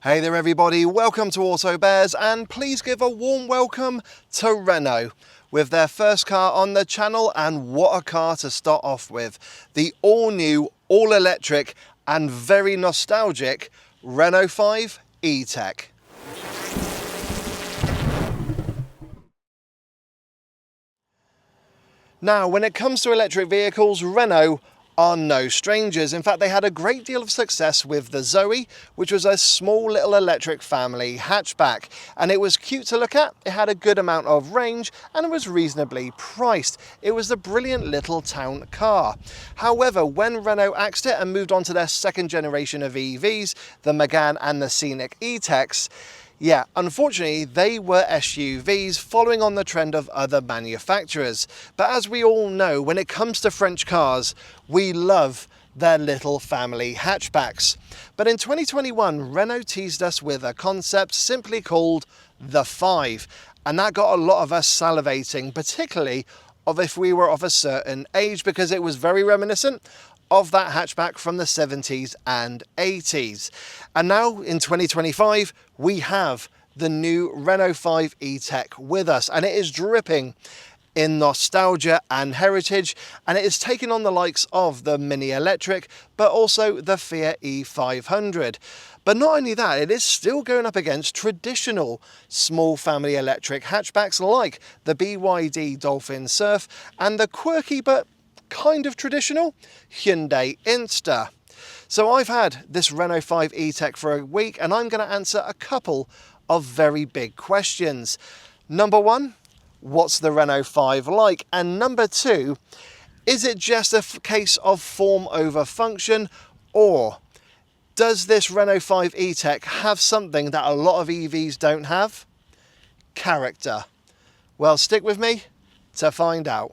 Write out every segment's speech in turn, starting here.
Hey there everybody, welcome to Auto Bears, and please give a warm welcome to Renault with their first car on the channel, and what a car to start off with. The all-new, all-electric and very nostalgic Renault 5 E-Tech. Now, when it comes to electric vehicles, Renault are no strangers. In fact, they had a great deal of success with the Zoe, which was a small little electric family hatchback. And it was cute to look at, it had a good amount of range, and it was reasonably priced. It was a brilliant little town car. However, when Renault axed it and moved on to their second generation of EVs, the Megane and the Scenic E-Techs, yeah, unfortunately, they were SUVs following on the trend of other manufacturers. But as we all know, when it comes to French cars, we love their little family hatchbacks. But in 2021, Renault teased us with a concept simply called the 5. And that got a lot of us salivating, particularly if we were of a certain age, because it was very reminiscent of that hatchback from the 70s and 80s. And now in 2025, we have the new Renault 5 E-Tech with us, and it is dripping in nostalgia and heritage, and it is taking on the likes of the Mini Electric, but also the Fiat E500. But not only that, it is still going up against traditional small family electric hatchbacks like the BYD Dolphin Surf and the quirky but kind of traditional Hyundai Insta. So I've had this Renault 5 E-Tech for a week, and I'm going to answer a couple of very big questions. Number one, what's the Renault 5 like? And number two, is it just a case of form over function, or does this Renault 5 E-Tech have something that a lot of EVs don't have? Character. Well, stick with me to find out.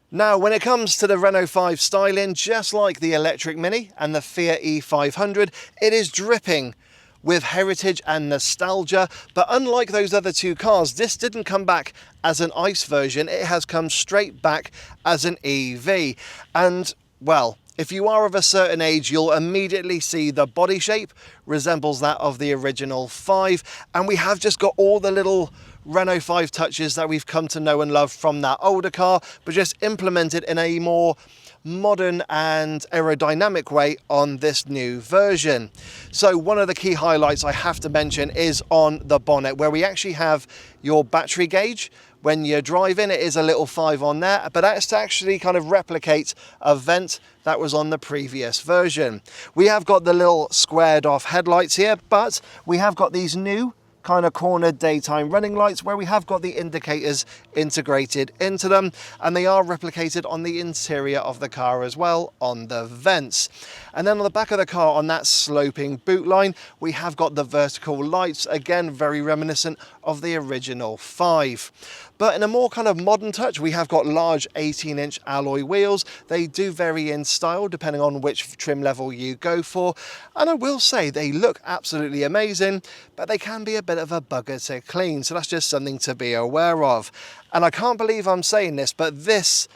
Now, when it comes to the Renault 5 styling, just like the electric Mini and the Fiat E500, it is dripping with heritage and nostalgia. But unlike those other two cars, this didn't come back as an ICE version, it has come straight back as an EV. And, well, if you are of a certain age, you'll immediately see the body shape resembles that of the original 5. And we have just got all the little Renault 5 touches that we've come to know and love from that older car, but just implemented in a more modern and aerodynamic way on this new version. So one of the key highlights I have to mention is on the bonnet, where we actually have your battery gauge. When you're driving, it is a little 5 on there, but that's to actually kind of replicate a vent that was on the previous version. We have got the little squared off headlights here, but we have got these new kind of cornered daytime running lights where we have got the indicators integrated into them, and they are replicated on the interior of the car as well on the vents. And then on the back of the car, on that sloping boot line, we have got the vertical lights, again very reminiscent of the original 5. But in a more kind of modern touch, we have got large 18-inch alloy wheels. They do vary in style depending on which trim level you go for. And I will say they look absolutely amazing, but they can be a bit of a bugger to clean. So that's just something to be aware of. And I can't believe I'm saying this, but this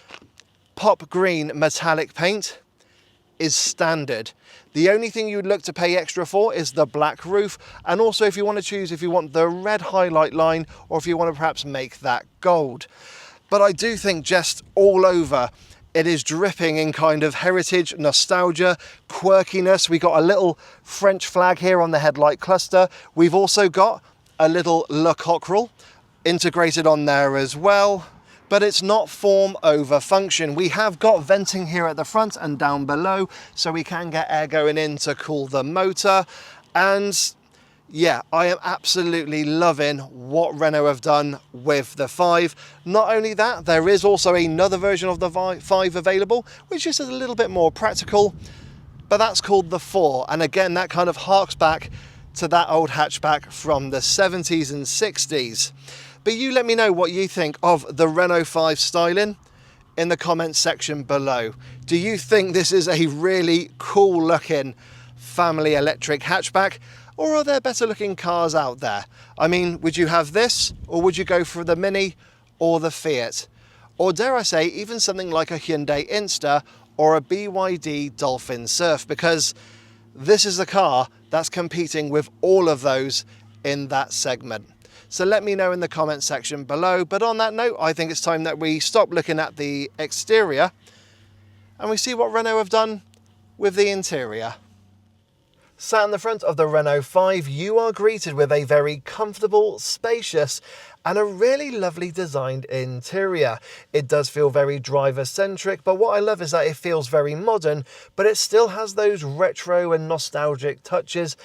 pop green metallic paint is standard. The only thing you'd look to pay extra for is the black roof, and also if you want to choose if you want the red highlight line or if you want to perhaps make that gold. But I do think just all over it is dripping in kind of heritage, nostalgia, quirkiness. We got a little French flag here on the headlight cluster. We've also got a little Le Cockerel integrated on there as well. But it's not form over function. We have got venting here at the front and down below, so we can get air going in to cool the motor. And yeah, I am absolutely loving what Renault have done with the 5. Not only that, there is also another version of the 5 available, which is a little bit more practical, but that's called the 4. And again, that kind of harks back to that old hatchback from the 70s and 60s. But you let me know what you think of the Renault 5 styling in the comments section below. Do you think this is a really cool looking family electric hatchback, or are there better looking cars out there? I mean, would you have this, or would you go for the Mini or the Fiat? Or dare I say, even something like a Hyundai Insta or a BYD Dolphin Surf, because this is the car that's competing with all of those in that segment. So let me know in the comment section below. But on that note, I think it's time that we stop looking at the exterior and we see what Renault have done with the interior. Sat in the front of the Renault 5, you are greeted with a very comfortable, spacious, and a really lovely designed interior. It does feel very driver-centric, but what I love is that it feels very modern, but it still has those retro and nostalgic touches.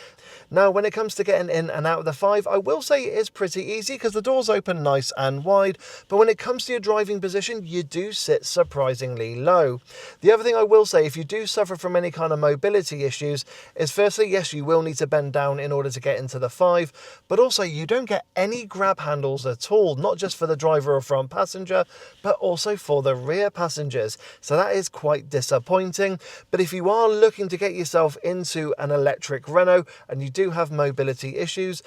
Now, when it comes to getting in and out of the 5, I will say it is pretty easy because the doors open nice and wide, but when it comes to your driving position, you do sit surprisingly low. The other thing I will say, if you do suffer from any kind of mobility issues, is firstly, yes, you will need to bend down in order to get into the 5, but also you don't get any grab handles at all, not just for the driver or front passenger, but also for the rear passengers. So that is quite disappointing. But if you are looking to get yourself into an electric Renault and you do have mobility issues,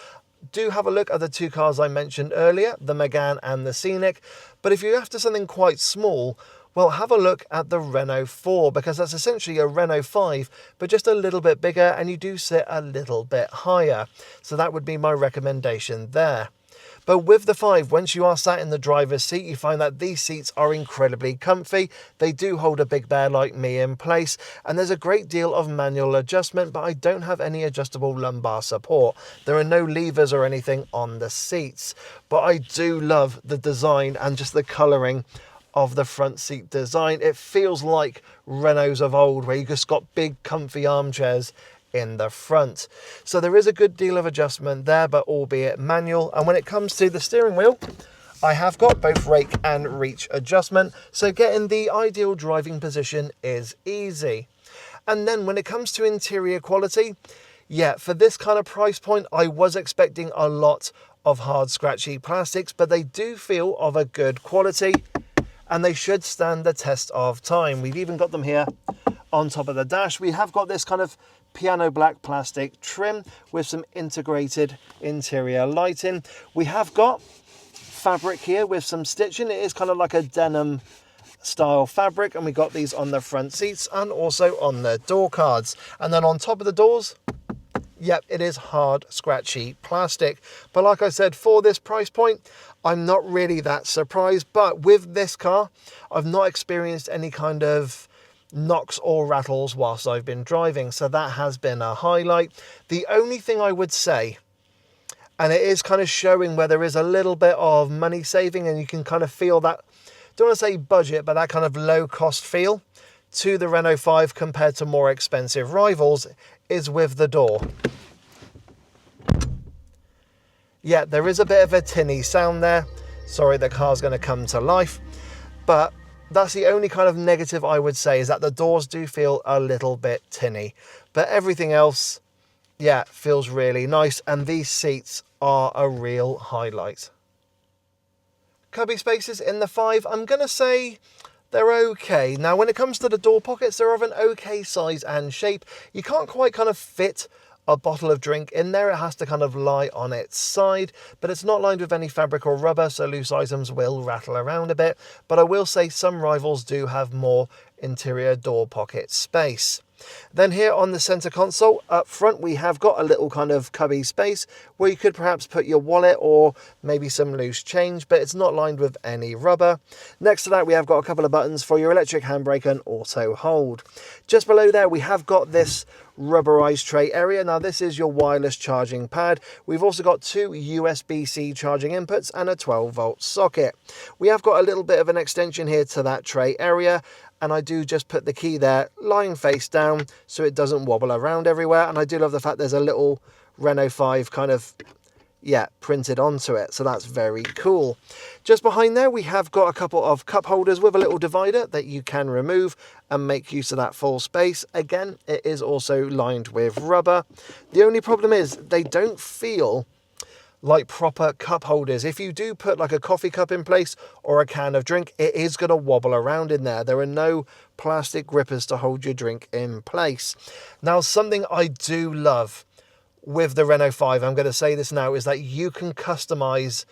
do have a look at the two cars I mentioned earlier, the Megane and the Scenic. But if you're after something quite small, well, have a look at the Renault 4, because that's essentially a Renault 5, but just a little bit bigger, and you do sit a little bit higher. So that would be my recommendation there. But with the 5, once you are sat in the driver's seat, you find that these seats are incredibly comfy. They do hold a big bear like me in place, and there's a great deal of manual adjustment, but I don't have any adjustable lumbar support. There are no levers or anything on the seats, but I do love the design and just the colouring of the front seat design. It feels like Renaults of old, where you just got big comfy armchairs in the front. So there is a good deal of adjustment there, but albeit manual. And when it comes to the steering wheel, I have got both rake and reach adjustment, so getting the ideal driving position is easy. And then when it comes to interior quality, yeah, for this kind of price point, I was expecting a lot of hard scratchy plastics, but they do feel of a good quality and they should stand the test of time. We've even got them here on top of the dash. We have got this kind of piano black plastic trim with some integrated interior lighting. We have got fabric here with some stitching. It is kind of like a denim style fabric, and we got these on the front seats and also on the door cards. And then on top of the doors, yep, it is hard scratchy plastic. But like I said, for this price point, I'm not really that surprised. But with this car, I've not experienced any kind of knocks or rattles whilst I've been driving, so that has been a highlight. The only thing I would say, and it is kind of showing where there is a little bit of money saving, and you can kind of feel that, don't want to say budget, but that kind of low cost feel to the Renault 5 compared to more expensive rivals, is with the door. Yeah, there is a bit of a tinny sound there. Sorry, the car's going to come to life, but that's the only kind of negative I would say, is that the doors do feel a little bit tinny. But everything else, yeah, feels really nice. And these seats are a real highlight. Cubby spaces in the 5, I'm going to say they're okay. Now, when it comes to the door pockets, they're of an okay size and shape. You can't quite kind of fit a bottle of drink in there. It has to kind of lie on its side, but it's not lined with any fabric or rubber, so loose items will rattle around a bit. But I will say some rivals do have more interior door pocket space. Then here on the center console up front, we have got a little kind of cubby space where you could perhaps put your wallet or maybe some loose change, but it's not lined with any rubber. Next to that, we have got a couple of buttons for your electric handbrake and auto hold. Just below there, we have got this rubberized tray area. Now this is your wireless charging pad. We've also got two USB-C charging inputs and a 12-volt socket. We have got a little bit of an extension here to that tray area, and I do just put the key there lying face down so it doesn't wobble around everywhere. And I do love the fact there's a little Renault 5 kind of, yeah, printed onto it, so that's very cool. Just behind there, we have got a couple of cup holders with a little divider that you can remove and make use of that full space. Again, it is also lined with rubber. The only problem is they don't feel like proper cup holders. If you do put like a coffee cup in place or a can of drink, it is going to wobble around in there. There are no plastic grippers to hold your drink in place. Now, something I do love with the Renault 5, I'm going to say this now, is that you can customize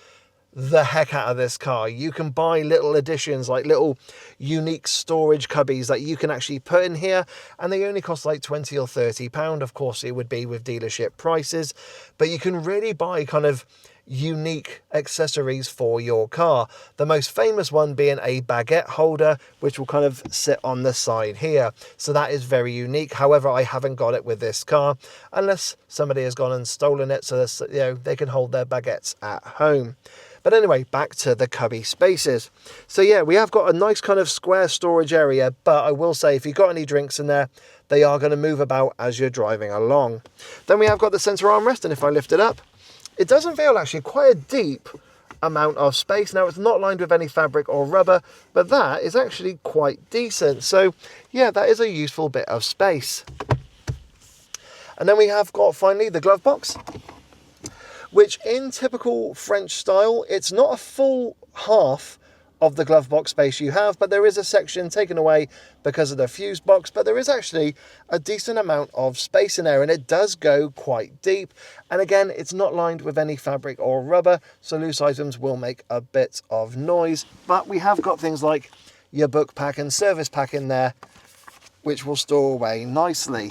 the heck out of this car. You can buy little additions, like little unique storage cubbies that you can actually put in here, and they only cost like 20 or 30 pound. Of course it would be with dealership prices, but you can really buy kind of unique accessories for your car. The most famous one being a baguette holder, which will kind of sit on the side here. So that is very unique. However, I haven't got it with this car, unless somebody has gone and stolen it, so you know, they can hold their baguettes at home. But anyway, back to the cubby spaces. So yeah, we have got a nice kind of square storage area, but I will say if you've got any drinks in there, they are going to move about as you're driving along. Then we have got the center armrest, and if I lift it up, it doesn't feel actually quite a deep amount of space. Now, it's not lined with any fabric or rubber, but that is actually quite decent. So yeah, that is a useful bit of space. And then we have got finally the glove box, which in typical French style, it's not a full half of the glove box space you have, but there is a section taken away because of the fuse box, but there is actually a decent amount of space in there, and it does go quite deep. And again, it's not lined with any fabric or rubber, so loose items will make a bit of noise, but we have got things like your book pack and service pack in there, which will store away nicely.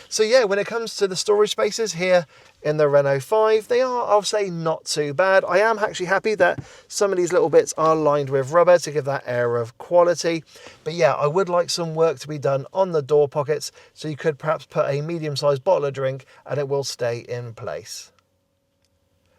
So yeah, when it comes to the storage spaces here in the Renault 5, they are, I'll say, not too bad. I am actually happy that some of these little bits are lined with rubber to give that air of quality. But yeah, I would like some work to be done on the door pockets, so you could perhaps put a medium-sized bottle of drink and it will stay in place.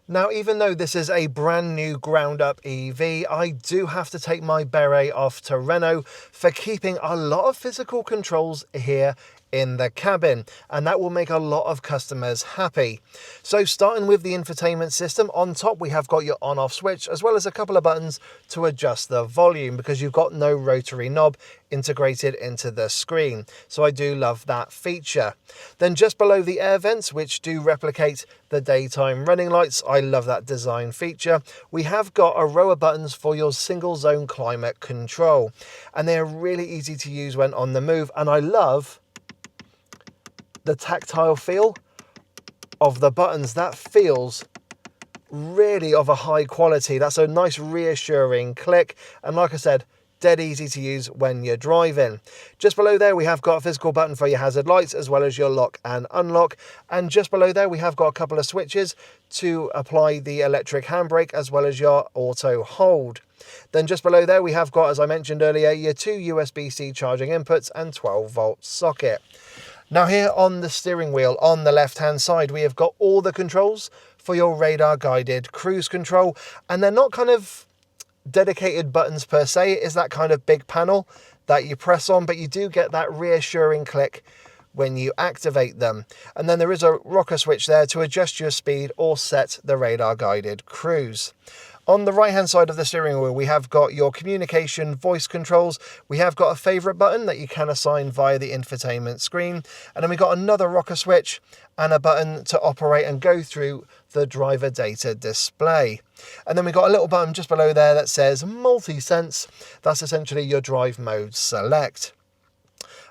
Now, even though this is a brand new ground up EV, I do have to take my beret off to Renault for keeping a lot of physical controls here in the cabin, and that will make a lot of customers happy. So starting with the infotainment system, on top we have got your on-off switch, as well as a couple of buttons to adjust the volume, because you've got no rotary knob integrated into the screen. So I do love that feature. Then just below the air vents, which do replicate the daytime running lights, I love that design feature. We have got a row of buttons for your single zone climate control, and they're really easy to use when on the move, and I love the tactile feel of the buttons. That feels really of a high quality. That's a nice reassuring click, and like I said, dead easy to use when you're driving. Just below there we have got a physical button for your hazard lights, as well as your lock and unlock, and just below there we have got a couple of switches to apply the electric handbrake, as well as your auto hold. Then just below there we have got, as I mentioned earlier, your two USB-C charging inputs and 12-volt socket. Now here on the steering wheel on the left hand side, we have got all the controls for your radar guided cruise control, and they're not kind of dedicated buttons per se. It is that kind of big panel that you press on, but you do get that reassuring click when you activate them. And then there is a rocker switch there to adjust your speed or set the radar guided cruise. On the right hand side of the steering wheel, we have got your communication voice controls. We have got a favorite button that you can assign via the infotainment screen. And then we got another rocker switch and a button to operate and go through the driver data display. And then we got a little button just below there that says multi-sense. That's essentially your drive mode select.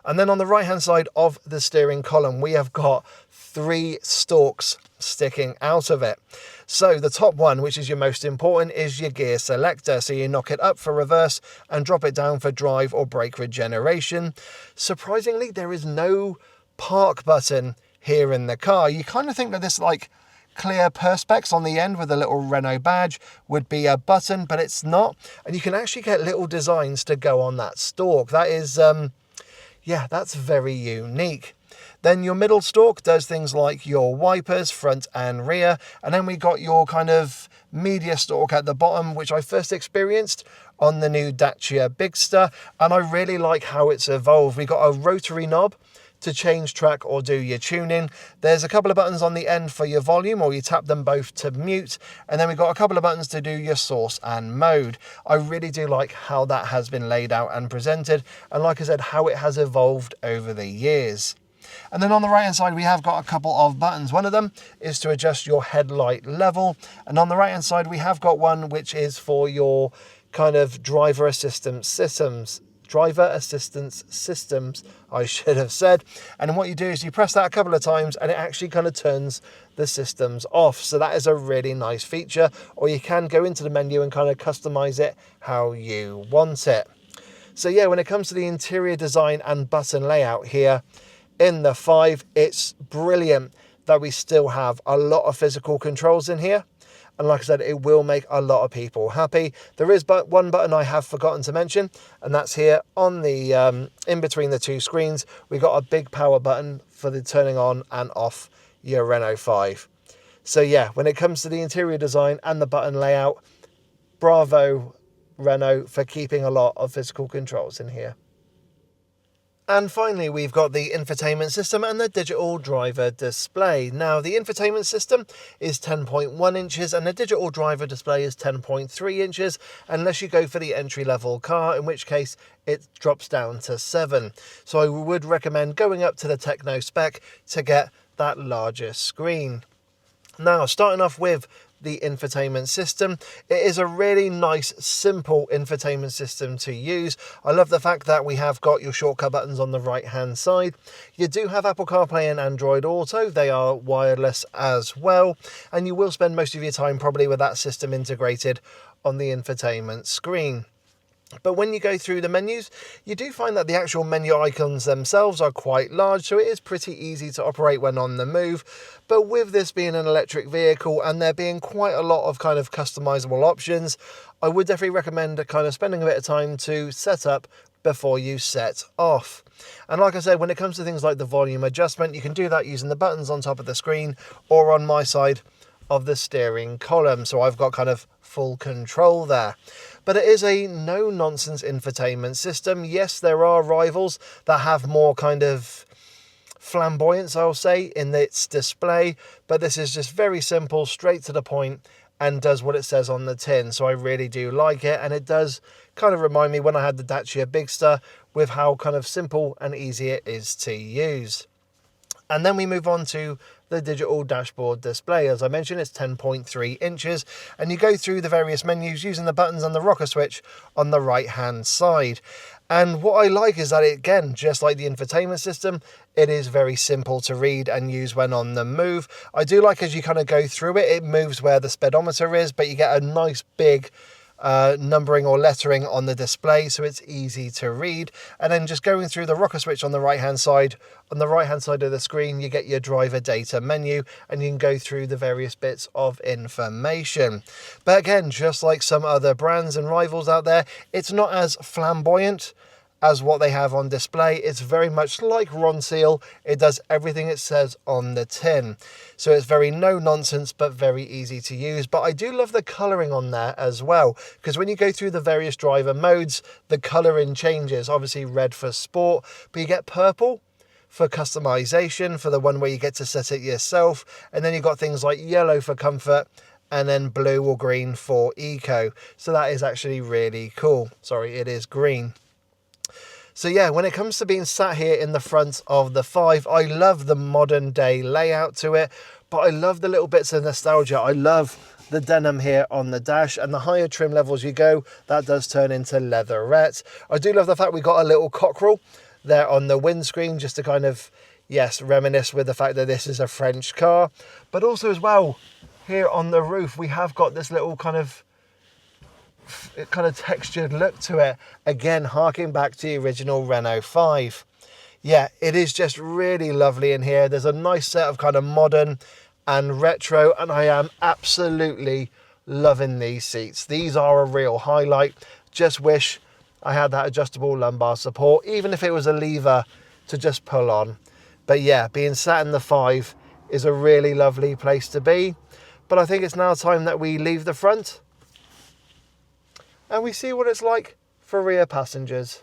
And then on the right hand side of the steering column, we have got 3 stalks sticking out of it. So the top one, which is your most important, is your gear selector. So you knock it up for reverse and drop it down for drive or brake regeneration. Surprisingly, there is no park button here in the car. You kind of think that this like clear perspex on the end with a little Renault badge would be a button, but it's not. And you can actually get little designs to go on that stalk. That is, yeah, that's very unique. Then your middle stalk does things like your wipers, front and rear. And then we got your kind of media stalk at the bottom, which I first experienced on the new Dacia Bigster. And I really like how it's evolved. We got a rotary knob to change track or do your tuning. There's a couple of buttons on the end for your volume, or you tap them both to mute. And then we've got a couple of buttons to do your source and mode. I really do like how that has been laid out and presented. And like I said, how it has evolved over the years. And then on the right hand side, we have got a couple of buttons. One of them is to adjust your headlight level. And on the right hand side, we have got one which is for your kind of driver assistance systems. driver assistance systems, I should have said. And what you do is you press that a couple of times and it actually kind of turns the systems off. So that is a really nice feature, or you can go into the menu and kind of customize it how you want it. So yeah, when it comes to the interior design and button layout here in the 5, it's brilliant that we still have a lot of physical controls in here. And like I said, it will make a lot of people happy. There is but one button I have forgotten to mention, and that's here on the in between the two screens. We got a big power button for the turning on and off your Renault 5. So yeah, when it comes to the interior design and the button layout, bravo Renault for keeping a lot of physical controls in here. And finally, we've got the infotainment system and the digital driver display. Now, the infotainment system is 10.1 inches and the digital driver display is 10.3 inches, unless you go for the entry-level car, in which case it drops down to 7. So I would recommend going up to the Techno spec to get that larger screen. Now, starting off with the infotainment system, it is a really nice, simple infotainment system to use. I love the fact that we have got your shortcut buttons on the right hand side. You do have Apple CarPlay and Android Auto. They are wireless as well, and you will spend most of your time probably with that system integrated on the infotainment screen. But when you go through the menus, you do find that the actual menu icons themselves are quite large, so it is pretty easy to operate when on the move. But with this being an electric vehicle and there being quite a lot of kind of customizable options, I would definitely recommend kind of spending a bit of time to set up before you set off. And like I said, when it comes to things like the volume adjustment, you can do that using the buttons on top of the screen or on my side of the steering column. So I've got kind of full control there. But it is a no-nonsense infotainment system. Yes, there are rivals that have more kind of flamboyance, I'll say, in its display. But this is just very simple, straight to the point, and does what it says on the tin. So I really do like it. And it does kind of remind me when I had the Dacia Bigster with how kind of simple and easy it is to use. And then we move on to the digital dashboard display. As I mentioned, it's 10.3 inches, and you go through the various menus using the buttons and the rocker switch on the right hand side. And what I like is that, again, just like the infotainment system, it is very simple to read and use when on the move. I do like as you kind of go through it, it moves where the speedometer is, but you get a nice big numbering or lettering on the display, so it's easy to read. And then just going through the rocker switch on the right hand side of the screen, you get your driver data menu, and you can go through the various bits of information. But again, just like some other brands and rivals out there, it's not as flamboyant as what they have on display. It's very much like Ron Seal. It does everything it says on the tin. So it's very no nonsense, but very easy to use. But I do love the colouring on there as well, because when you go through the various driver modes, the colouring changes. Obviously red for sport, but you get purple for customization, for the one where you get to set it yourself. And then you've got things like yellow for comfort, and then blue or green for eco. So that is actually really cool. Sorry, it is green. So yeah, when it comes to being sat here in the front of the 5, I love the modern day layout to it, but I love the little bits of nostalgia. I love the denim here on the dash, and the higher trim levels you go, that does turn into leatherette. I do love the fact we got a little cockerel there on the windscreen, just to kind of, yes, reminisce with the fact that this is a French car. But also as well, here on the roof, we have got this little kind of textured look to it, again harking back to the original Renault 5. Yeah, it is just really lovely in here. There's a nice set of kind of modern and retro, and I am absolutely loving these seats. These are a real highlight. Just wish I had that adjustable lumbar support, even if it was a lever to just pull on. But yeah, being sat in the 5 is a really lovely place to be. But I think it's now time that we leave the front and we see what it's like for rear passengers.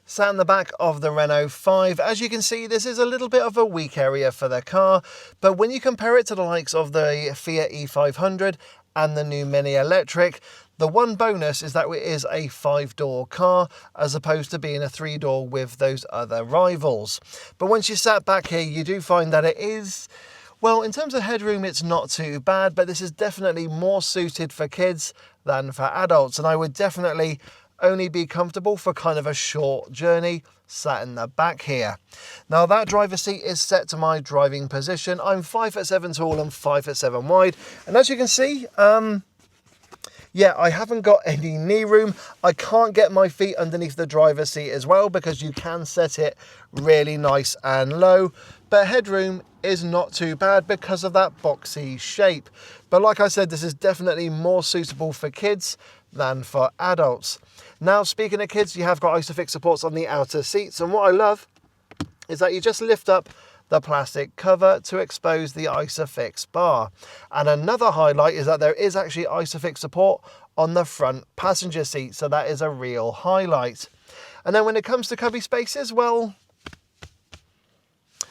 Sat in the back of the Renault 5, as you can see, this is a little bit of a weak area for the car, but when you compare it to the likes of the Fiat E500 and the new Mini Electric, the one bonus is that it is a 5-door car as opposed to being a 3-door with those other rivals. But once you sat back here, you do find that it is, well, in terms of headroom, it's not too bad, but this is definitely more suited for kids than for adults. And I would definitely only be comfortable for kind of a short journey sat in the back here. Now that driver's seat is set to my driving position. I'm 5'7" tall and 5'7" wide, and as you can see, yeah, I haven't got any knee room. I can't get my feet underneath the driver's seat as well, because you can set it really nice and low, but headroom is not too bad because of that boxy shape. But like I said, this is definitely more suitable for kids than for adults. Now, speaking of kids, you have got ISOFIX supports on the outer seats, and what I love is that you just lift up the plastic cover to expose the ISOFIX bar. And another highlight is that there is actually ISOFIX support on the front passenger seat, so that is a real highlight. And then when it comes to cubby spaces, well,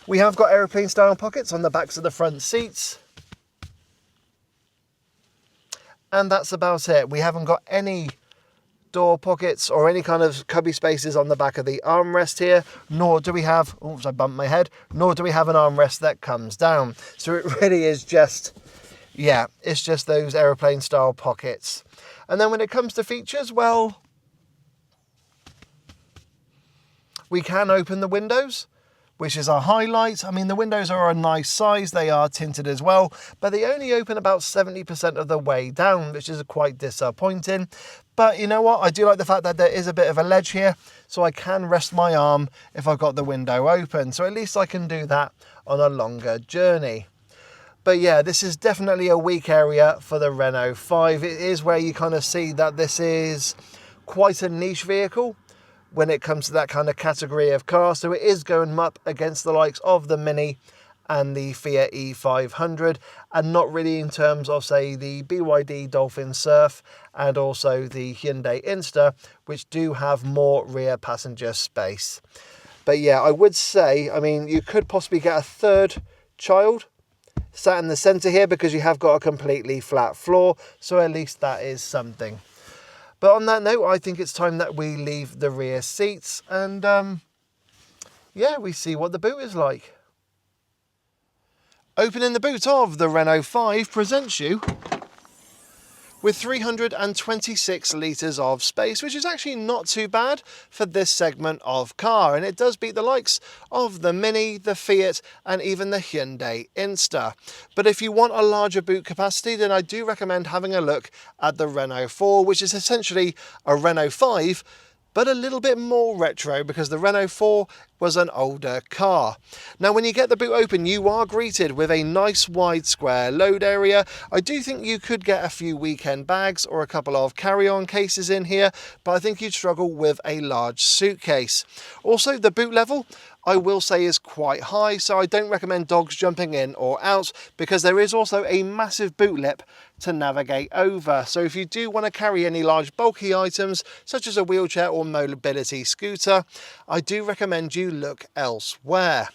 we have got aeroplane style pockets on the backs of the front seats. And that's about it. We haven't got any door pockets or any kind of cubby spaces on the back of the armrest here, nor do we have, oops, I bumped my head, nor do we have an armrest that comes down. So it really is just, yeah, it's just those aeroplane style pockets. And then when it comes to features, well, we can open the windows, which is a highlight. I mean, the windows are a nice size, they are tinted as well, but they only open about 70% of the way down, which is quite disappointing. But you know what, I do like the fact that there is a bit of a ledge here, so I can rest my arm if I've got the window open, so at least I can do that on a longer journey. But yeah, this is definitely a weak area for the Renault 5. It is where you kind of see that this is quite a niche vehicle when it comes to that kind of category of car. So it is going up against the likes of the Mini and the Fiat E500, and not really in terms of, say, the BYD Dolphin Surf and also the Hyundai Insta, which do have more rear passenger space. But yeah, I would say, I mean, you could possibly get a third child sat in the centre here, because you have got a completely flat floor, so at least that is something. But on that note, I think it's time that we leave the rear seats and, yeah, we see what the boot is like. Opening the boot of the Renault 5 presents you with 326 litres of space, which is actually not too bad for this segment of car, and it does beat the likes of the Mini, the Fiat and even the Hyundai Insta. But if you want a larger boot capacity, then I do recommend having a look at the Renault 4, which is essentially a Renault 5 but a little bit more retro, because the Renault 4 was an older car. Now, when you get the boot open, you are greeted with a nice wide square load area. I do think you could get a few weekend bags or a couple of carry-on cases in here, but I think you'd struggle with a large suitcase. Also, the boot level, I will say, is quite high, so I don't recommend dogs jumping in or out, because there is also a massive boot lip to navigate over. So if you do want to carry any large bulky items, such as a wheelchair or mobility scooter, I do recommend you look elsewhere.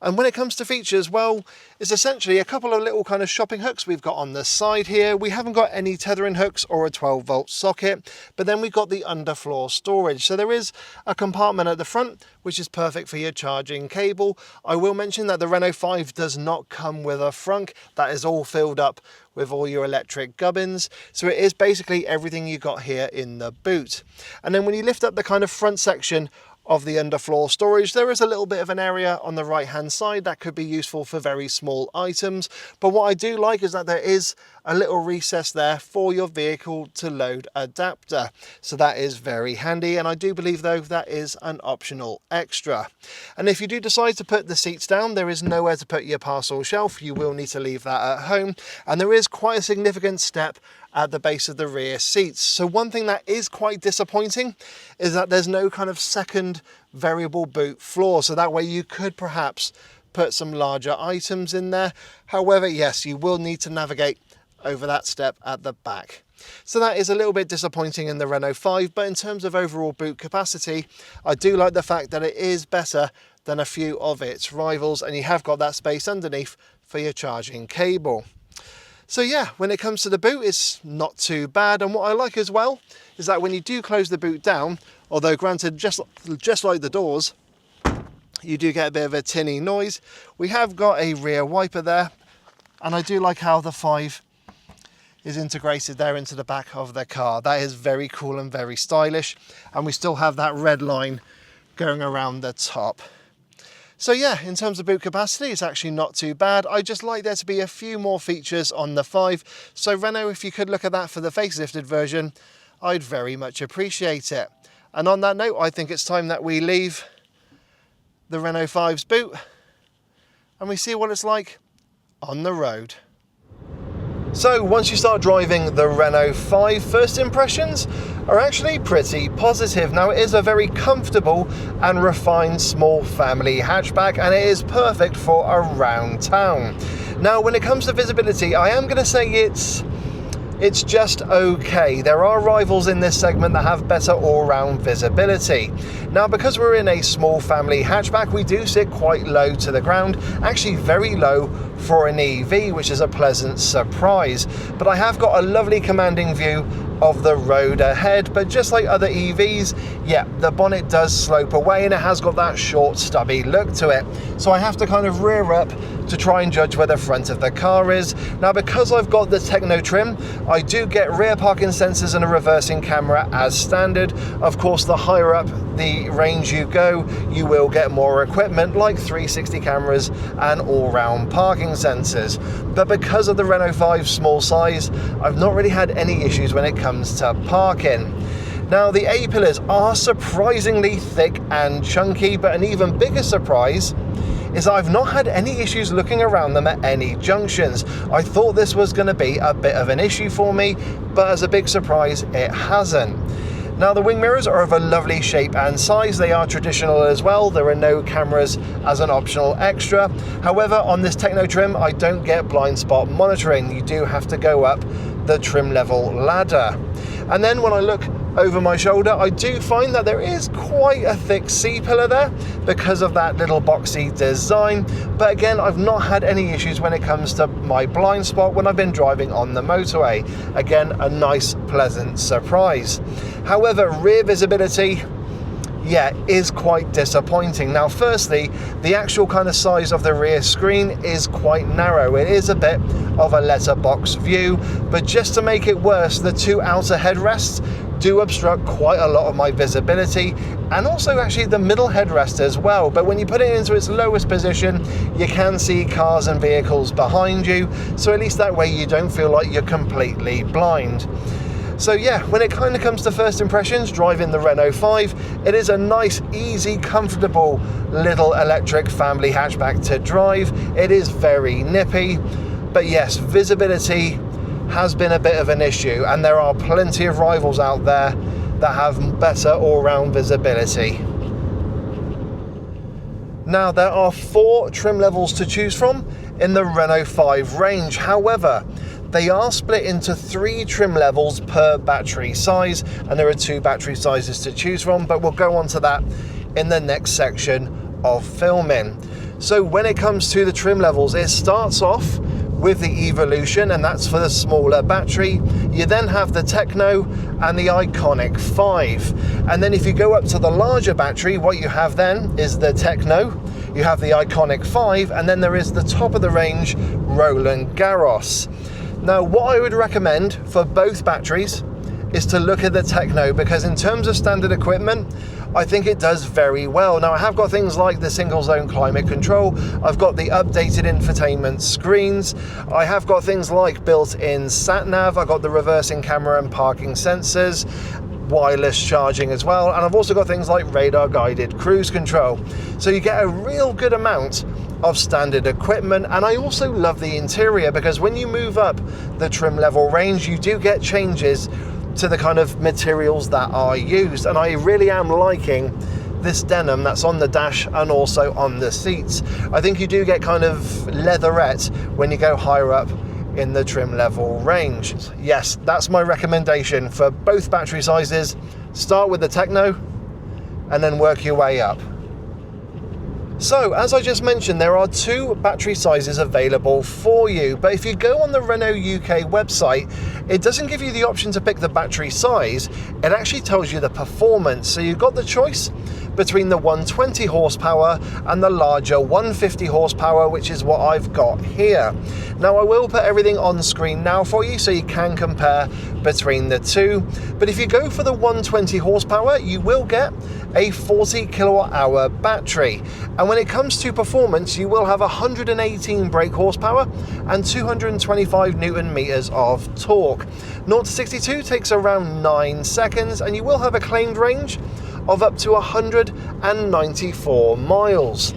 And when it comes to features, well, it's essentially a couple of little kind of shopping hooks we've got on the side here. We haven't got any tethering hooks or a 12-volt socket, but then we've got the underfloor storage. So there is a compartment at the front, which is perfect for your charging cable. I will mention that the Renault 5 does not come with a frunk. That is all filled up with all your electric gubbins. So it is basically everything you got here in the boot. And then when you lift up the kind of front section of the underfloor storage, there is a little bit of an area on the right hand side that could be useful for very small items, but what I do like is that there is a little recess there for your vehicle to load adapter, so that is very handy, and I do believe though that is an optional extra. And if you do decide to put the seats down, there is nowhere to put your parcel shelf. You will need to leave that at home, and there is quite a significant step at the base of the rear seats. So one thing that is quite disappointing is that there's no kind of second variable boot floor, so that way you could perhaps put some larger items in there. However, yes, you will need to navigate over that step at the back. So that is a little bit disappointing in the Renault 5, but in terms of overall boot capacity, I do like the fact that it is better than a few of its rivals, and you have got that space underneath for your charging cable. So yeah, when it comes to the boot, it's not too bad. And what I like as well is that when you do close the boot down, although granted, just like the doors, you do get a bit of a tinny noise. We have got a rear wiper there, and I do like how the 5 is integrated there into the back of the car. That is very cool and very stylish. And we still have that red line going around the top. So yeah, in terms of boot capacity, it's actually not too bad. I just like there to be a few more features on the 5. So Renault, if you could look at that for the facelifted version, I'd very much appreciate it. And on that note, I think it's time that we leave the Renault 5's boot and we see what it's like on the road. So once you start driving the Renault 5, first impressions are actually pretty positive. Now, it is a very comfortable and refined small family hatchback, and it is perfect for around town. Now, when it comes to visibility, I am going to say it's just okay. There are rivals in this segment that have better all-round visibility. Now, because we're in a small family hatchback, we do sit quite low to the ground, actually very low for an EV, which is a pleasant surprise. But I have got a lovely commanding view of the road ahead, but just like other EVs, yeah, the bonnet does slope away and it has got that short stubby look to it. So I have to kind of rear up to try and judge where the front of the car is. Now, because I've got the Techno trim, I do get rear parking sensors and a reversing camera as standard. Of course, the higher up the range you go, you will get more equipment like 360 cameras and all-round parking sensors. But because of the Renault 5's small size, I've not really had any issues when it comes to parking. Now, the A-pillars are surprisingly thick and chunky, but an even bigger surprise is I've not had any issues looking around them at any junctions. I thought this was going to be a bit of an issue for me, but as a big surprise, it hasn't. Now, the wing mirrors are of a lovely shape and size. They are traditional as well. There are no cameras as an optional extra. However, on this Techno trim, I don't get blind spot monitoring. You do have to go up the trim level ladder. And then when I look over my shoulder, I do find that there is quite a thick C-pillar there because of that little boxy design. But again, I've not had any issues when it comes to my blind spot when I've been driving on the motorway. Again, a nice, pleasant surprise. However, rear visibility, yeah, is quite disappointing. Now, firstly, the actual kind of size of the rear screen is quite narrow. It is a bit of a letterbox view, but just to make it worse, the two outer headrests do obstruct quite a lot of my visibility, and also actually the middle headrest as well. But when you put it into its lowest position, you can see cars and vehicles behind you, so at least that way you don't feel like you're completely blind. So yeah, when it kind of comes to first impressions driving the Renault 5, it is a nice, easy, comfortable little electric family hatchback to drive. It is very nippy, but yes, visibility has been a bit of an issue, and there are plenty of rivals out there that have better all-round visibility. Now, there are 4 trim levels to choose from in the Renault 5 range. However, they are split into 3 trim levels per battery size, and there are 2 battery sizes to choose from, but we'll go on to that in the next section of filming. So when it comes to the trim levels, it starts off with the Evolution, and that's for the smaller battery. You then have the Techno and the Iconic 5. And then if you go up to the larger battery, what you have then is the Techno, you have the Iconic 5, and then there is the top of the range Roland Garros. Now, what I would recommend for both batteries is to look at the Techno, because in terms of standard equipment, I think it does very well. Now, I have got things like the single zone climate control, I've got the updated infotainment screens, I have got things like built-in sat-nav, I've got the reversing camera and parking sensors, wireless charging as well, and I've also got things like radar guided cruise control. So you get a real good amount of standard equipment. And I also love the interior, because when you move up the trim level range, you do get changes to the kind of materials that are used, and I really am liking this denim that's on the dash and also on the seats. I think you do get kind of leatherette when you go higher up in the trim level range. Yes, that's my recommendation for both battery sizes. Start with the Techno and then work your way up. So, as I just mentioned, there are 2 battery sizes available for you, but if you go on the Renault UK website, it doesn't give you the option to pick the battery size, it actually tells you the performance. So you've got the choice between the 120 horsepower and the larger 150 horsepower, which is what I've got here. Now I will put everything on screen now for you so you can compare between the two, but if you go for the 120 horsepower, you will get a 40 kilowatt hour battery, and when it comes to performance, you will have 118 brake horsepower and 225 newton meters of torque. 0 to 62 takes around 9 seconds, and you will have a claimed range of up to 194 miles.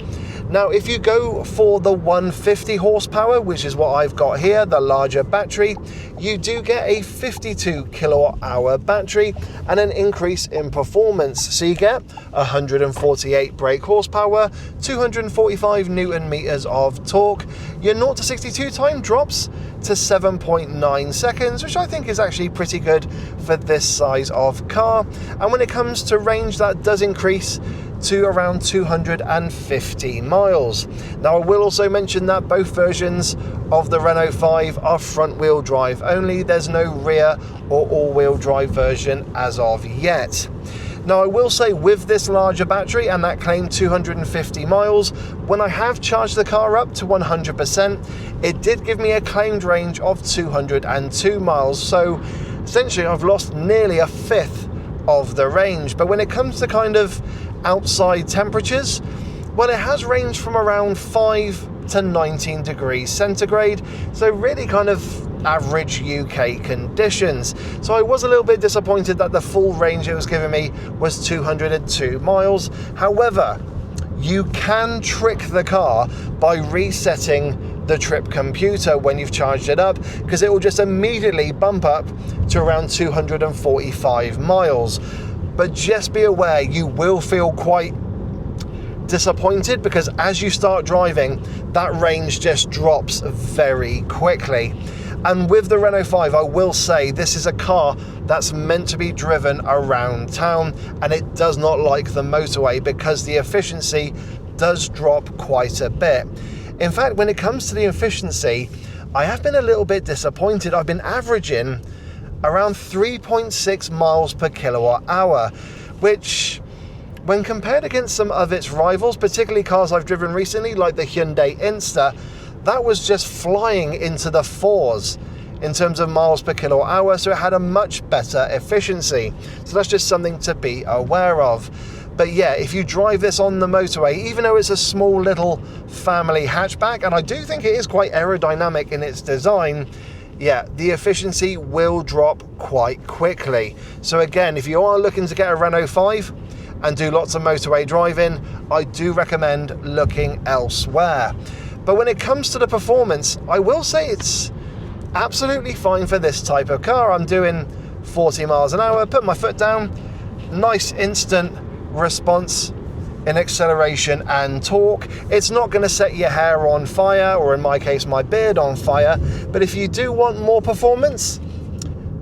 Now, if you go for the 150 horsepower, which is what I've got here, the larger battery, you do get a 52 kilowatt hour battery and an increase in performance. So you get 148 brake horsepower, 245 newton meters of torque. Your 0 to 62 time drops to 7.9 seconds, which I think is actually pretty good for this size of car. And when it comes to range, that does increase to around 250 miles. Now, I will also mention that both versions of the Renault 5 are front wheel drive only. There's no rear or all-wheel drive version as of yet. Now, I will say with this larger battery and that claimed 250 miles, when I have charged the car up to 100%, it did give me a claimed range of 202 miles. So essentially I've lost nearly a fifth of the range. But when it comes to kind of outside temperatures, well, it has ranged from around 5 to 19 degrees centigrade, so really kind of average UK conditions. So I was a little bit disappointed that the full range it was giving me was 202 miles. However, you can trick the car by resetting the trip computer when you've charged it up, because it will just immediately bump up to around 245 miles. But just be aware, you will feel quite disappointed, because as you start driving, that range just drops very quickly. And with the Renault 5, I will say this is a car that's meant to be driven around town, and it does not like the motorway because the efficiency does drop quite a bit. In fact, when it comes to the efficiency, I have been a little bit disappointed. I've been averaging around 3.6 miles per kilowatt hour, which, when compared against some of its rivals, particularly cars I've driven recently, like the Hyundai Insta, that was just flying into the 4s in terms of miles per kilowatt hour, so it had a much better efficiency. So that's just something to be aware of. But yeah, if you drive this on the motorway, even though it's a small little family hatchback, and I do think it is quite aerodynamic in its design, yeah, the efficiency will drop quite quickly. So again, if you are looking to get a Renault 5 and do lots of motorway driving, I do recommend looking elsewhere. But when it comes to the performance, I will say it's absolutely fine for this type of car. I'm doing 40 miles an hour, put my foot down, nice instant response in acceleration and torque. It's not going to set your hair on fire, or in my case my beard on fire, but if you do want more performance,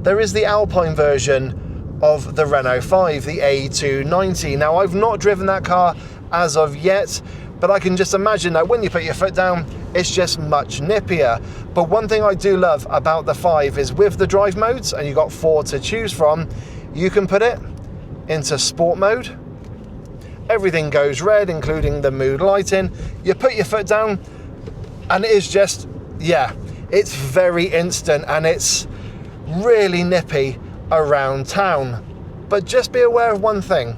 there is the Alpine version of the Renault 5, the A290. Now, I've not driven that car as of yet, but I can just imagine that when you put your foot down, it's just much nippier. But one thing I do love about the 5 is with the drive modes, and you've got 4 to choose from, you can put it into sport mode. Everything goes red, including the mood lighting. You put your foot down and it is just, yeah, it's very instant and it's really nippy around town. But just be aware of one thing.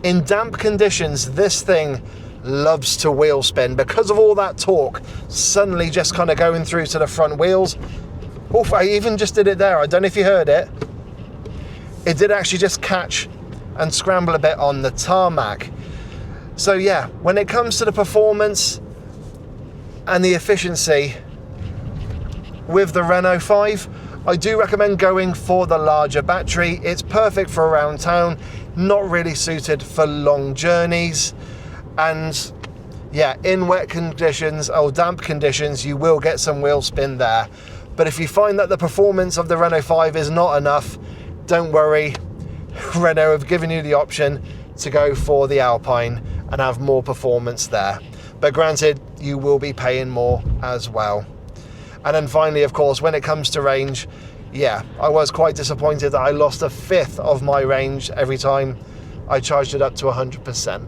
In damp conditions, this thing loves to wheel spin because of all that torque suddenly just kind of going through to the front wheels. Oof, I even just did it there. I don't know if you heard it. It did actually just catch and scramble a bit on the tarmac. So yeah, when it comes to the performance and the efficiency with the Renault 5, I do recommend going for the larger battery. It's perfect for around town, not really suited for long journeys. And yeah, in wet conditions or damp conditions, you will get some wheel spin there. But if you find that the performance of the Renault 5 is not enough, don't worry. Renault have given you the option to go for the Alpine and have more performance there. But granted, you will be paying more as well. And then finally, of course, when it comes to range, yeah, I was quite disappointed that I lost a fifth of my range every time I charged it up to 100%.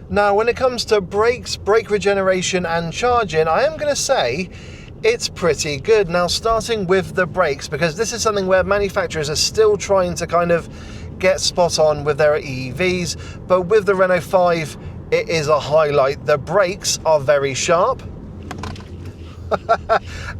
Now, when it comes to brakes, brake regeneration and charging, I am going to say it's pretty good. Now, starting with the brakes, because this is something where manufacturers are still trying to kind of get spot on with their EVs, but with the Renault 5, it is a highlight. The brakes are very sharp.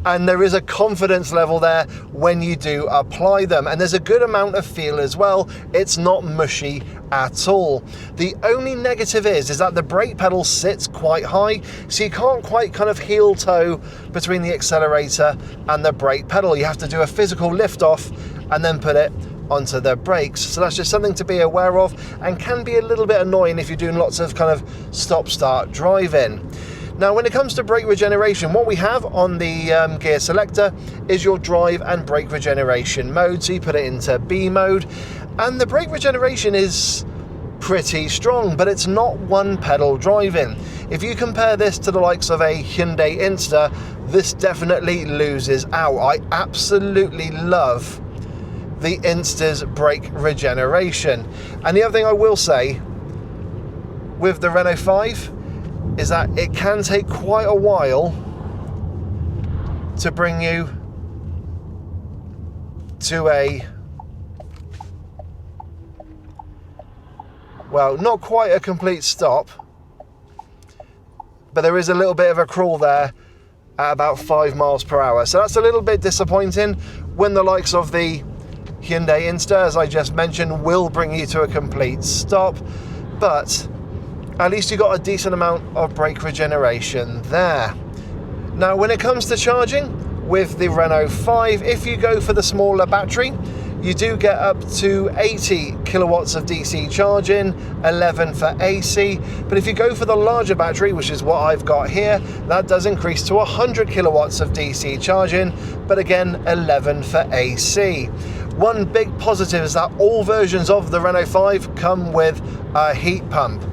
And there is a confidence level there when you do apply them, and there's a good amount of feel as well. It's not mushy at all. The only negative is that the brake pedal sits quite high, so you can't quite kind of heel toe between the accelerator and the brake pedal. You have to do a physical lift off and then put it onto the brakes. So that's just something to be aware of, and can be a little bit annoying if you're doing lots of kind of stop-start driving. Now, when it comes to brake regeneration, what we have on the gear selector is your drive and brake regeneration mode. So you put it into B mode, and the brake regeneration is pretty strong, but it's not one pedal driving. If you compare this to the likes of a Hyundai Insta, this definitely loses out. I absolutely love the Insta's brake regeneration. And the other thing I will say with the Renault 5 is that it can take quite a while to bring you to a, well, not quite a complete stop, but there is a little bit of a crawl there at about 5 miles per hour. So that's a little bit disappointing when the likes of the Hyundai Insta, as I just mentioned, will bring you to a complete stop, but at least you got a decent amount of brake regeneration there. Now, when it comes to charging with the Renault 5, if you go for the smaller battery, you do get up to 80 kilowatts of DC charging, 11 for AC. But if you go for the larger battery, which is what I've got here, that does increase to 100 kilowatts of DC charging, but again, 11 for AC. One big positive is that all versions of the Renault 5 come with a heat pump.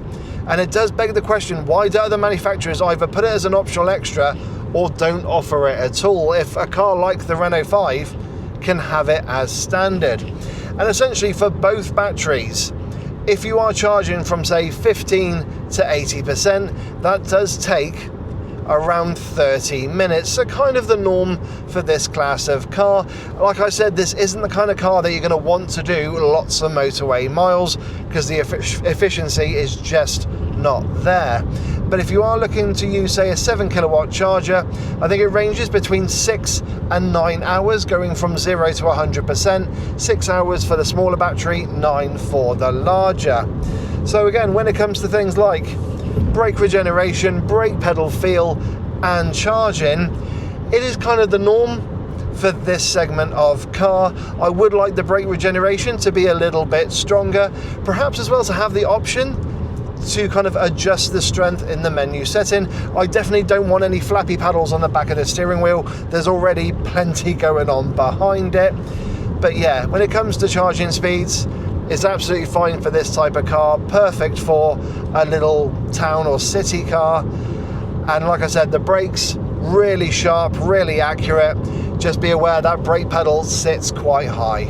And it does beg the question, why do other manufacturers either put it as an optional extra or don't offer it at all, if a car like the Renault 5 can have it as standard? And essentially for both batteries, if you are charging from say 15 to 80%, that does take around 30 minutes, so kind of the norm for this class of car. Like I said, this isn't the kind of car that you're going to want to do lots of motorway miles, because the efficiency is just not there. But if you are looking to use say a 7 kilowatt charger, I think it ranges between 6 and 9 hours, going from 0 to 100%, 6 hours for the smaller battery, 9 for the larger. So again, when it comes to things like brake regeneration, brake pedal feel and charging, it is kind of the norm for this segment of car. I would like the brake regeneration to be a little bit stronger, perhaps as well to have the option to kind of adjust the strength in the menu setting. I definitely don't want any flappy paddles on the back of the steering wheel. There's already plenty going on behind it. But yeah, when it comes to charging speeds, it's absolutely fine for this type of car, perfect for a little town or city car. And like I said, the brakes really sharp, really accurate. Just be aware that brake pedal sits quite high.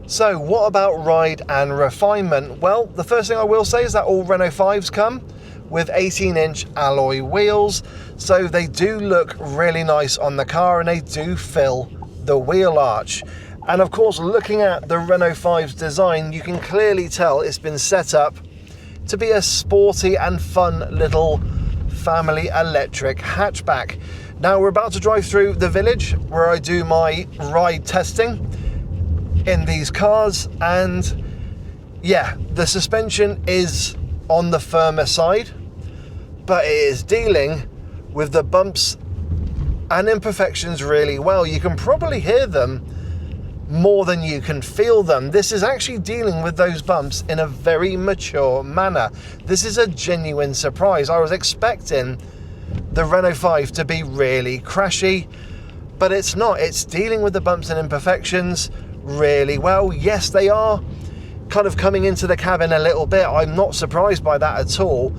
So what about ride and refinement? Well, the first thing I will say is that all Renault 5s come with 18-inch alloy wheels, so they do look really nice on the car and they do fill the wheel arch. And of course, looking at the Renault 5's design, you can clearly tell it's been set up to be a sporty and fun little family electric hatchback. Now we're about to drive through the village where I do my ride testing in these cars, and yeah, the suspension is on the firmer side, but it is dealing with the bumps and imperfections really well. You can probably hear them more than you can feel them. This is actually dealing with those bumps in a very mature manner. This is a genuine surprise. I was expecting the Renault 5 to be really crashy, but it's not. It's dealing with the bumps and imperfections really well. Yes, they are kind of coming into the cabin a little bit. I'm not surprised by that at all,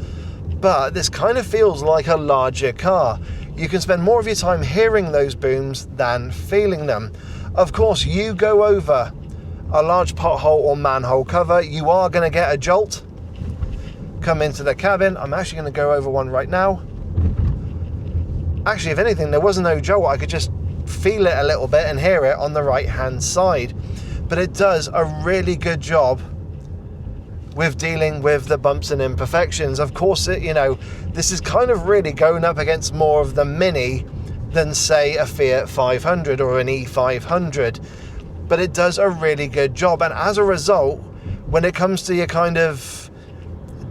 but this kind of feels like a larger car. You can spend more of your time hearing those booms than feeling them. Of course, you go over a large pothole or manhole cover, you are going to get a jolt come into the cabin. I'm actually going to go over one right now. Actually, if anything, there was no jolt. I could just feel it a little bit and hear it on the right hand side. But it does a really good job with dealing with the bumps and imperfections. Of course, this is kind of really going up against more of the Mini than, say, a Fiat 500 or an E500. But it does a really good job. And as a result, when it comes to your kind of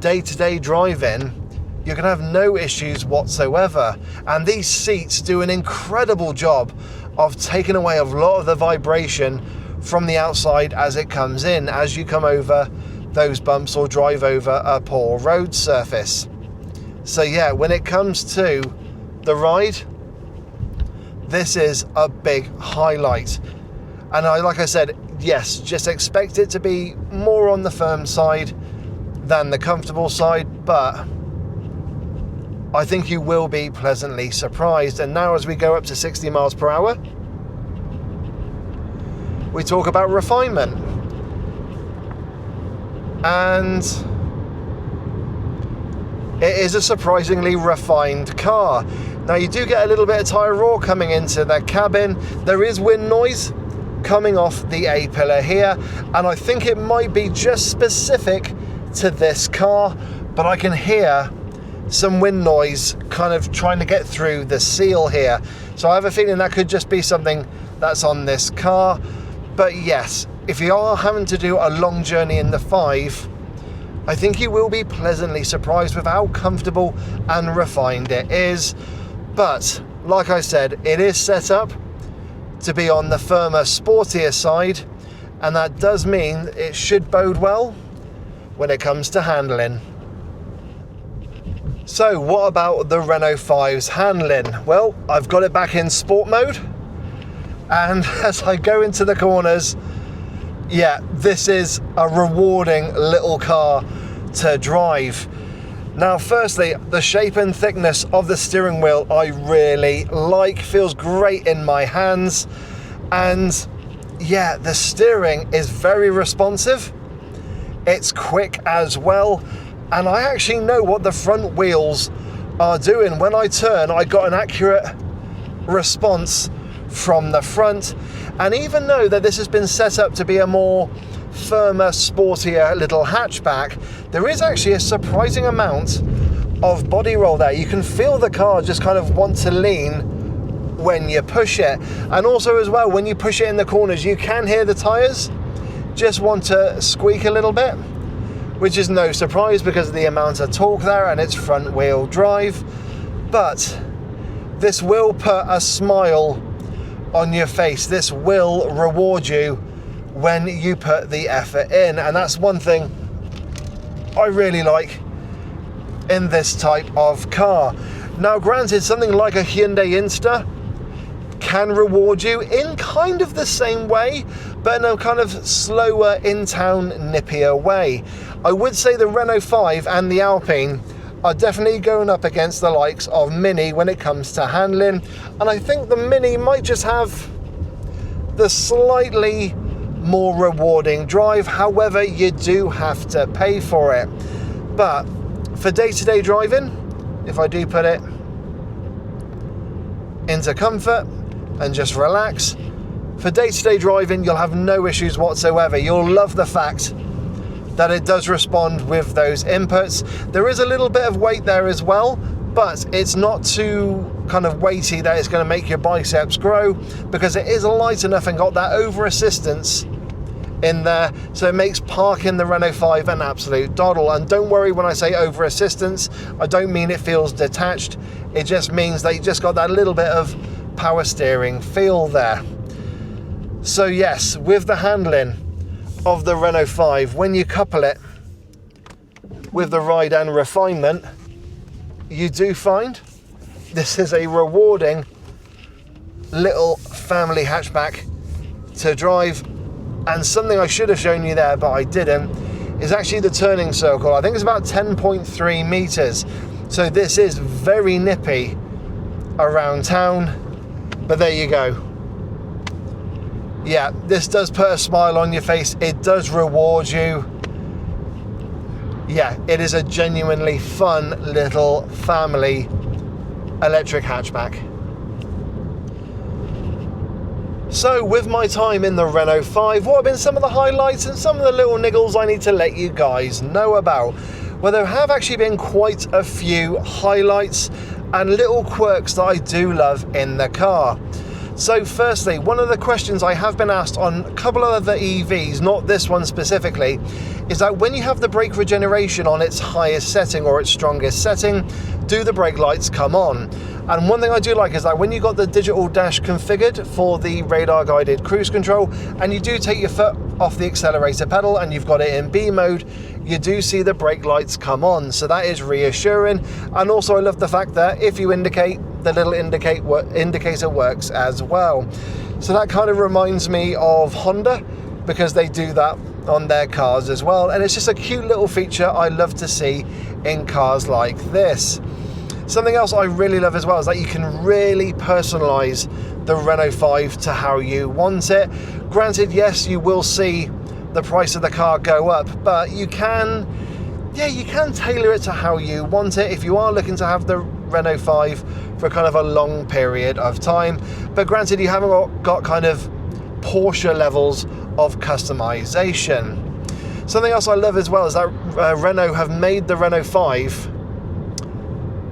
day-to-day driving, you're going to have no issues whatsoever. And these seats do an incredible job of taking away a lot of the vibration from the outside as it comes in, as you come over those bumps or drive over a poor road surface. So yeah, when it comes to the ride, this is a big highlight. And like I said, yes, just expect it to be more on the firm side than the comfortable side, but I think you will be pleasantly surprised. And now as we go up to 60 miles per hour, we talk about refinement. And it is a surprisingly refined car. Now you do get a little bit of tyre roar coming into the cabin. There is wind noise coming off the A-pillar here, and I think it might be just specific to this car, but I can hear some wind noise kind of trying to get through the seal here. So I have a feeling that could just be something that's on this car. But yes, if you are having to do a long journey in the 5, I think you will be pleasantly surprised with how comfortable and refined it is. But like I said, it is set up to be on the firmer, sportier side, and that does mean it should bode well when it comes to handling. So what about the Renault 5's handling? Well, I've got it back in sport mode, and as I go into the corners, yeah, this is a rewarding little car to drive. Now, firstly, the shape and thickness of the steering wheel I really like. Feels great in my hands. And yeah, the steering is very responsive. It's quick as well. And I actually know what the front wheels are doing. When I turn, I got an accurate response from the front. And even though that this has been set up to be a more firmer, sportier little hatchback, there is actually a surprising amount of body roll there. You can feel the car just kind of want to lean when you push it. And also as well, when you push it in the corners, you can hear the tyres just want to squeak a little bit, which is no surprise because of the amount of torque there, and it's front wheel drive. But this will put a smile on your face. This will reward you when you put the effort in, and that's one thing I really like in this type of car. Now granted, something like a Hyundai Insta can reward you in kind of the same way, but in a kind of slower, in-town, nippier way. I would say the Renault 5 and the Alpine are definitely going up against the likes of Mini when it comes to handling, and I think the Mini might just have the slightly more rewarding drive. However, you do have to pay for it. But for day-to-day driving, if I do put it into comfort and just relax, for day-to-day driving, you'll have no issues whatsoever. You'll love the fact that it does respond with those inputs. There is a little bit of weight there as well, but it's not too kind of weighty that it's going to make your biceps grow, because it is light enough and got that over assistance in there, so it makes parking the Renault 5 an absolute doddle. And don't worry when I say over assistance, I don't mean it feels detached. It just means that you just got that little bit of power steering feel there. So yes, with the handling of the Renault 5, when you couple it with the ride and refinement, you do find this is a rewarding little family hatchback to drive. And something I should have shown you there, but I didn't, is actually the turning circle. I think it's about 10.3 meters. So this is very nippy around town, but there you go. Yeah, this does put a smile on your face. It does reward you. Yeah, it is a genuinely fun little family electric hatchback. So with my time in the Renault 5, what have been some of the highlights and some of the little niggles I need to let you guys know about? Well, there have actually been quite a few highlights and little quirks that I do love in the car. So firstly, one of the questions I have been asked on a couple of other EVs, not this one specifically, is that when you have the brake regeneration on its highest setting or its strongest setting, do the brake lights come on? And one thing I do like is that when you got the digital dash configured for the radar guided cruise control, and you do take your foot off the accelerator pedal and you've got it in B mode, you do see the brake lights come on. So that is reassuring. And also I love the fact that if you indicate, the little indicator works as well. So that kind of reminds me of Honda, because they do that on their cars as well. And it's just a cute little feature I love to see in cars like this. Something else I really love as well is that you can really personalize the Renault 5 to how you want it. Granted, yes, you will see the price of the car go up, but you can tailor it to how you want it if you are looking to have the Renault 5 for kind of a long period of time. But granted, you haven't got kind of Porsche levels of customization. Something else I love as well is that Renault have made the Renault 5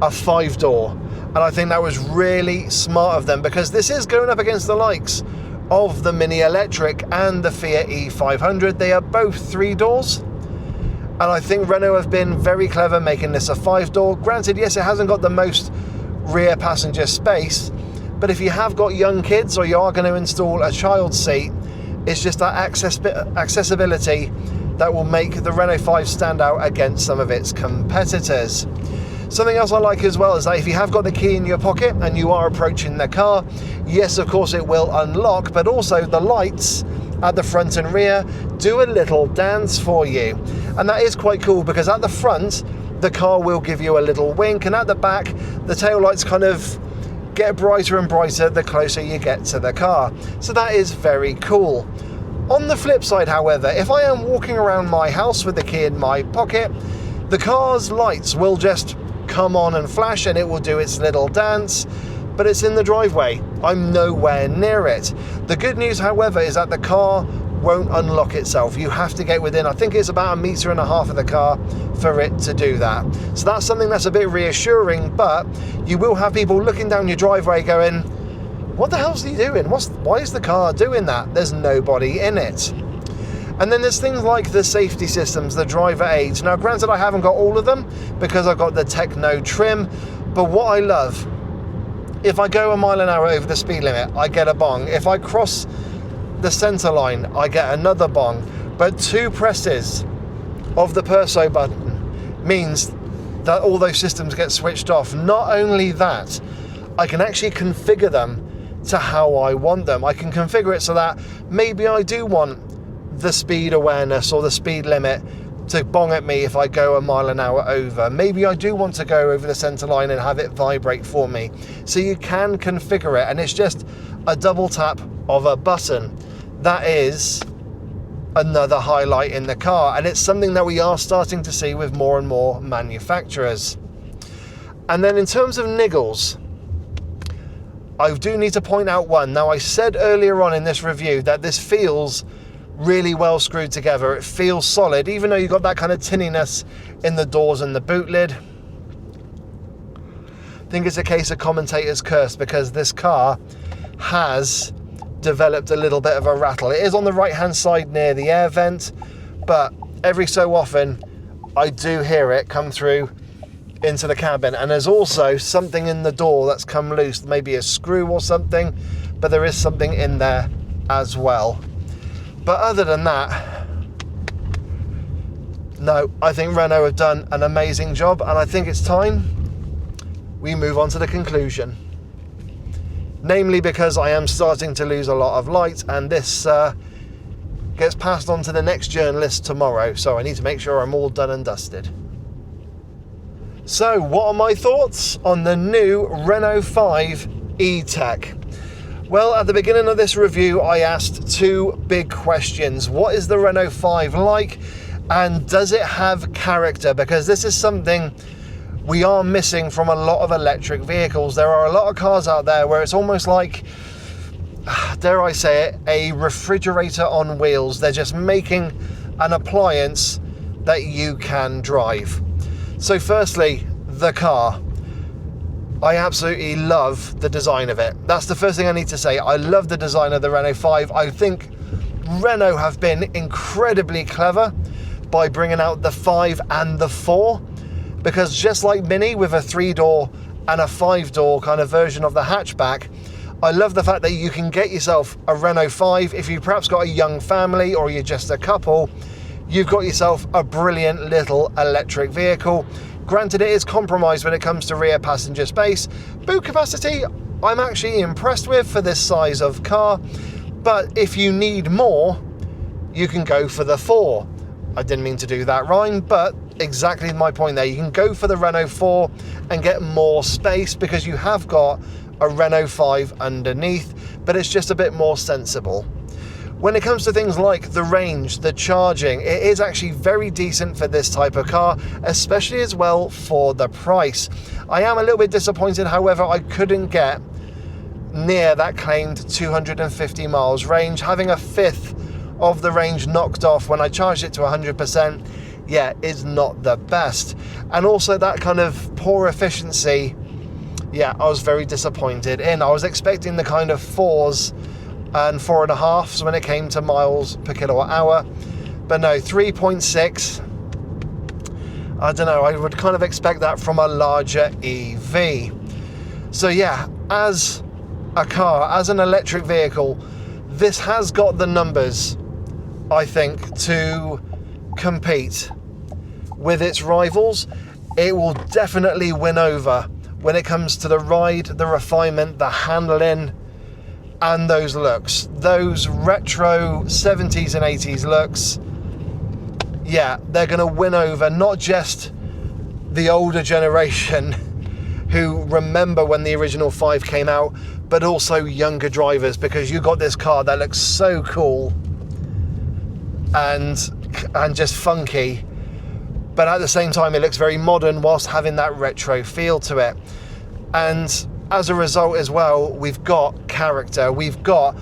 a 5-door, and I think that was really smart of them, because this is going up against the likes of the Mini Electric and the Fiat E500. They are both 3 doors, and I think Renault have been very clever making this a 5-door. Granted, yes, it hasn't got the most rear passenger space, but if you have got young kids or you are going to install a child seat, it's just that accessibility that will make the Renault 5 stand out against some of its competitors. Something else I like as well is that if you have got the key in your pocket and you are approaching the car, yes, of course it will unlock, but also the lights at the front and rear do a little dance for you. And that is quite cool, because at the front, the car will give you a little wink, and at the back, the tail lights kind of get brighter and brighter the closer you get to the car. So that is very cool. On the flip side, however, if I am walking around my house with the key in my pocket, the car's lights will just come on and flash and it will do its little dance, but it's in the driveway. I'm nowhere near it. The good news, however, is that the car won't unlock itself. You have to get within, I think it's about 1.5 meters of the car for it to do that. So that's something that's a bit reassuring, but you will have people looking down your driveway going, what the hell's he doing? Why is the car doing that? There's nobody in it. And then there's things like the safety systems, the driver aids. Now, granted, I haven't got all of them because I've got the Techno trim, but what I love, if I go 1 mile an hour over the speed limit, I get a bong. If I cross the center line, I get another bong. But 2 presses of the perso button means that all those systems get switched off. Not only that, I can actually configure them to how I want them. I can configure it so that maybe I do want the speed awareness or the speed limit to bong at me if I go 1 mile an hour over. Maybe I do want to go over the center line and have it vibrate for me. So you can configure it, and it's just a double tap of a button. That is another highlight in the car, and it's something that we are starting to see with more and more manufacturers. And then in terms of niggles, I do need to point out one. Now, I said earlier on in this review that this feels really well screwed together. It feels solid, even though you've got that kind of tinniness in the doors and the boot lid. I think it's a case of commentator's curse, because this car has developed a little bit of a rattle. It is on the right hand side near the air vent, but every so often I do hear it come through into the cabin. And there's also something in the door that's come loose, maybe a screw or something, but there is something in there as well. But other than that, no, I think Renault have done an amazing job, and I think it's time we move on to the conclusion. Namely, because I am starting to lose a lot of light, and this gets passed on to the next journalist tomorrow, so I need to make sure I'm all done and dusted. So, what are my thoughts on the new Renault 5 E-Tech? Well, at the beginning of this review, I asked two big questions. What is the Renault 5 like? And does it have character? Because this is something we are missing from a lot of electric vehicles. There are a lot of cars out there where it's almost like, dare I say it, a refrigerator on wheels. They're just making an appliance that you can drive. So firstly, the car. I absolutely love the design of it. That's the first thing I need to say. I love the design of the Renault 5. I think Renault have been incredibly clever by bringing out the 5 and the 4, because just like Mini with a 3-door and a 5-door kind of version of the hatchback, I love the fact that you can get yourself a Renault 5 if you perhaps got a young family or you're just a couple. You've got yourself a brilliant little electric vehicle. Granted, it is compromised when it comes to rear passenger space. Boot capacity, I'm actually impressed with for this size of car, but if you need more, you can go for the 4. I didn't mean to do that rhyme, but exactly my point there. You can go for the Renault 4 and get more space because you have got a Renault 5 underneath, but it's just a bit more sensible. When it comes to things like the range, the charging, it is actually very decent for this type of car, especially as well for the price. I am a little bit disappointed, however, I couldn't get near that claimed 250 miles range. Having a fifth of the range knocked off when I charged it to 100%, yeah, is not the best. And also that kind of poor efficiency, yeah, I was very disappointed in. I was expecting the kind of 4s and 4.5s when it came to miles per kilowatt hour, but no, 3.6. I don't know, I would kind of expect that from a larger EV. So yeah, as a car, as an electric vehicle, this has got the numbers, I think, to compete with its rivals. It will definitely win over when it comes to the ride, the refinement, the handling, and those looks. Those retro 70s and 80s looks, yeah, they're going to win over not just the older generation who remember when the original 5 came out, but also younger drivers, because you got this car that looks so cool and just funky, but at the same time it looks very modern whilst having that retro feel to it. And as a result as well, we've got character, we've got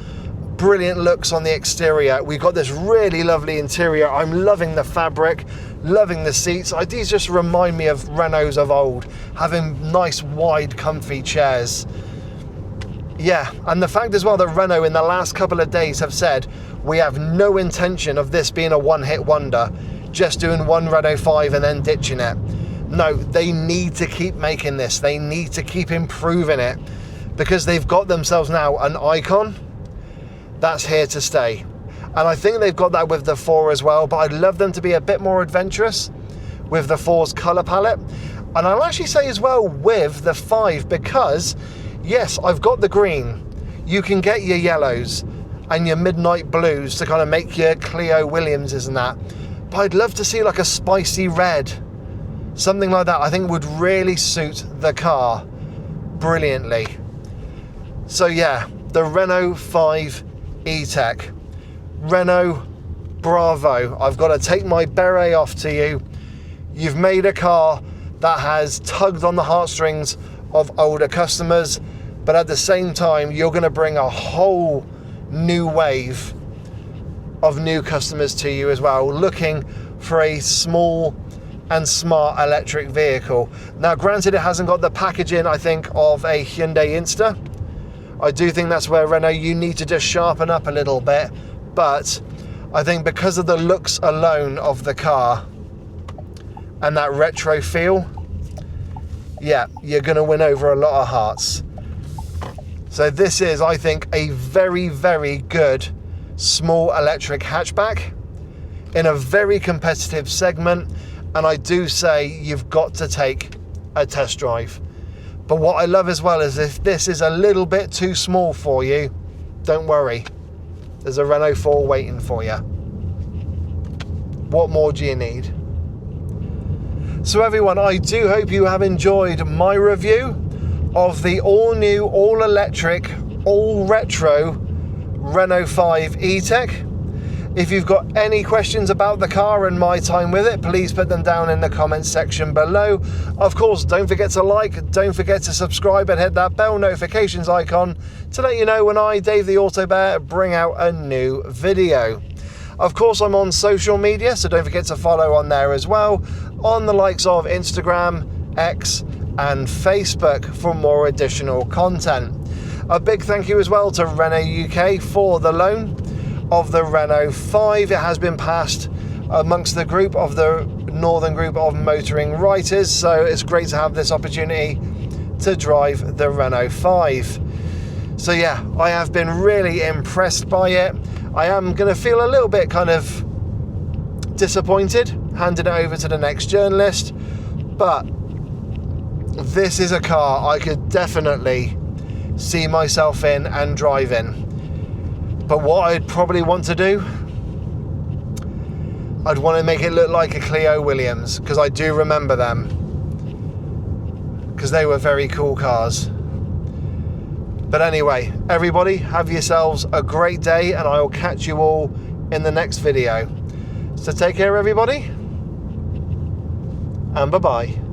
brilliant looks on the exterior, we've got this really lovely interior. I'm loving the fabric, loving the seats. These just remind me of Renaults of old, having nice wide comfy chairs. Yeah, and the fact as well that Renault in the last couple of days have said, we have no intention of this being a one-hit wonder, just doing one Renault 5 and then ditching it. No, they need to keep making this. They need to keep improving it, because they've got themselves now an icon that's here to stay. And I think they've got that with the 4 as well, but I'd love them to be a bit more adventurous with the 4's colour palette. And I'll actually say as well with the 5, because yes, I've got the green. You can get your yellows and your midnight blues to kind of make your Clio Williamses and that. But I'd love to see like a spicy red. Something like that I think would really suit the car brilliantly. So yeah, the Renault 5 E-Tech. Renault, bravo. I've got to take my beret off to you. You've made a car that has tugged on the heartstrings of older customers, but at the same time, you're going to bring a whole new wave of new customers to you as well, looking for a small and smart electric vehicle. Now, granted, it hasn't got the packaging, I think, of a Hyundai Insta. I do think that's where Renault, you need to just sharpen up a little bit, but I think because of the looks alone of the car and that retro feel, yeah, you're going to win over a lot of hearts. So this is, I think, a very, very good small electric hatchback in a very competitive segment. And I do say you've got to take a test drive. But what I love as well is if this is a little bit too small for you, don't worry. There's a Renault 4 waiting for you. What more do you need? So everyone, I do hope you have enjoyed my review of the all-new, all-electric all retro Renault 5 E-Tech. If you've got any questions about the car and my time with it, please put them down in the comments section below. Of course, don't forget to like, don't forget to subscribe and hit that bell notifications icon to let you know when I, Dave the Auto Bear, bring out a new video. Of course, I'm on social media, so don't forget to follow on there as well, on the likes of Instagram, X and Facebook for more additional content. A big thank you as well to Renault UK for the loan of the Renault 5. It has been passed amongst the group of the Northern Group of Motoring Writers, so it's great to have this opportunity to drive the Renault 5. So yeah, I have been really impressed by it. I am going to feel a little bit kind of disappointed handing it over to the next journalist, but this is a car I could definitely see myself in and drive in. But what I'd probably want to do, I'd want to make it look like a Clio Williams, because I do remember them, because they were very cool cars. But anyway, everybody, have yourselves a great day, and I will catch you all in the next video. So take care, everybody, and bye-bye.